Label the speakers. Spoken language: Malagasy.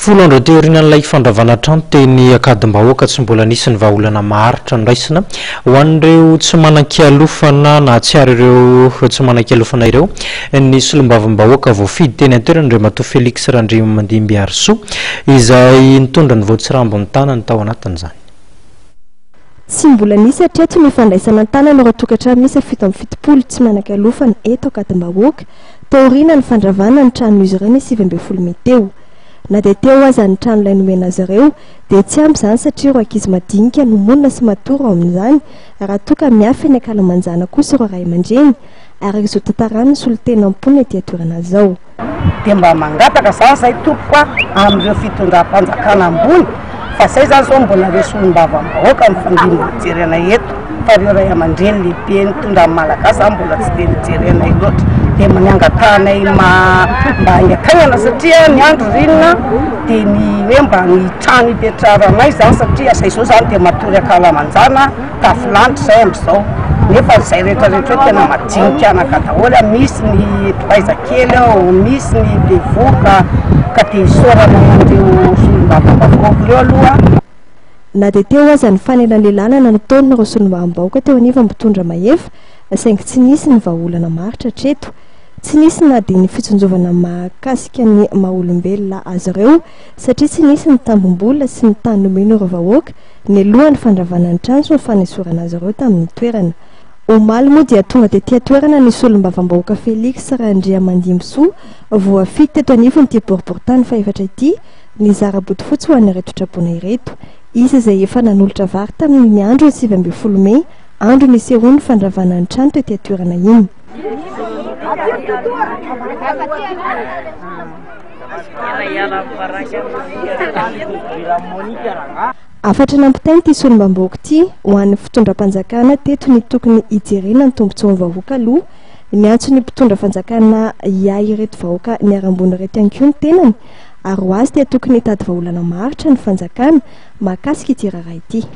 Speaker 1: Folondro teorinan'ilay fandravana trano teny akadimbahoaka tsy mbola nisy ny vahaolana maharitra nraisina ho an'ireo tsy manan-kialofana na tsy ary ireo tsy manan-kialofana ireo ny solombavambahoaka voafidy teny an-toerana Andriamatoa Félix Randriamandiamby Arsoa izay nitondra ny voatsirambony ny tanany tao anatin'izany.
Speaker 2: Tsy mbola nisy hatreto ny fandraisana an-tanana ireo tokantrano misy fito amby fitopolo tsy manan-kialofana eto akadimbahoaka taoriana ny fandravana ny trano izy ireo ny 7 meteo. Na dia teo aza ny trano ilay nomena azy ireo dia tsy ampy izany satria ireo ankizy madinika no monina sy matoro amin'izany raha toka miafy ny akalamanjana kosa ireo ray aman-dreny ary izao tantarany ny solotena am-ponina ety atoerana izao.
Speaker 3: Dia mba mangataka izany zay tompoka amin'ireo fitondram-panjakana ambony fa zay zany zao mbola ireo solombavambahoaka ny fandimba jerena eto fa ireo ray aman-dreny lehibe nitondra malagasy zany mbola tsy dia nijerena loatra. Dia maniangatanay mba hiakaina satria ny andro rinona dia ny hoe mba ny trano hipetraranay zany satria zay izao zany dia matory akalamanjana tafilanitra zay amin'izao nefa zay rehetrarehetra hoe tena madinika anaka daholo misy ny tokaizakely ao misy ny bevoka ka dia isorana an'ireo solombavambahoaka ireo aloha.
Speaker 2: Na dia teo aza ny fanelanelana nataony ireo solombavambahoaka teo aniva mitondra mahefa saingy tsy nisy ny vahaolana maharitra hatreto. Tsy nisy na dia ny fitsonjovana mahakasika ny maha-olombelona azy ireo satria tsy nisy ny tambom-bola sy ny tany nomena ireo vahoaka ny alohan'ny fandravana ny trano sy ny fanesorana azy ireo tamin'ny toerana. Omaly moa dia tonga dia tia toerana ny solombavambahoaka Félix Randriamandiamby Arsoa voafidy teto anivony ity boriboritany fa efatra ity ny zara-boto fotsy ho an'ireto trabona ireto. Izy izay efa nanolotra vary tamin'ny andro 17 Mey andro nisehoany fandravana ny trano tety atoerana iny. Afatra nampitainy ity solombavambahoaka ity ho an'ny fitondram-panjakana teto ny tokony hijerena ny tombontsony vahoaka aloha ny antso ny mpitondra fanjakana iay ireto vahoaka ny arambony ireto ihany koa ny tenany ary ho azy dia tokony hitady vahaolana maharitra ny fanjakana mahakasika ity raharaha ity.